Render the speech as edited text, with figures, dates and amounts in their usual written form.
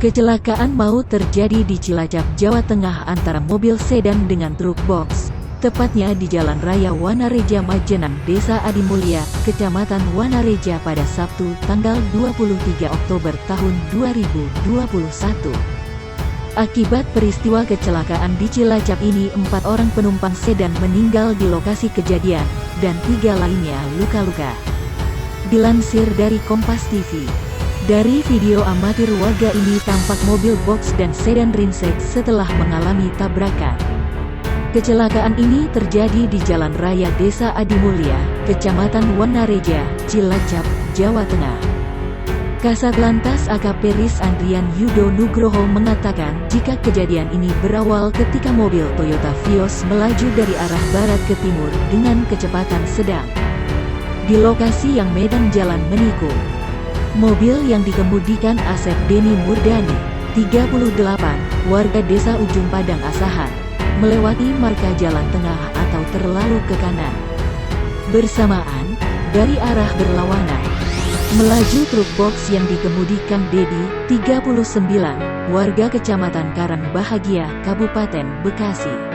Kecelakaan maut terjadi di Cilacap, Jawa Tengah antara mobil sedan dengan truk box, tepatnya di Jalan Raya Wanareja Majenang, Desa Adimulya, Kecamatan Wanareja pada Sabtu, tanggal 23 Oktober tahun 2021. Akibat peristiwa kecelakaan di Cilacap ini, 4 orang penumpang sedan meninggal di lokasi kejadian, dan 3 lainnya luka-luka. Dilansir dari Kompas TV. Dari video amatir warga ini tampak mobil box dan sedan ringsek setelah mengalami tabrakan. Kecelakaan ini terjadi di Jalan Raya Desa Adimulya, Kecamatan Wanareja, Cilacap, Jawa Tengah. Kasatlantas AKP Ris Andrian Yudo Nugroho mengatakan jika kejadian ini berawal ketika mobil Toyota Vios melaju dari arah barat ke timur dengan kecepatan sedang. Di lokasi yang medan jalan menikung, mobil yang dikemudikan Asep Deni Murdani, 38, warga Desa Ujung Padang Asahan, melewati marka jalan tengah atau terlalu ke kanan. Bersamaan, dari arah berlawanan, melaju truk box yang dikemudikan Dedi, 39, warga Kecamatan Karangbahagia, Kabupaten Bekasi.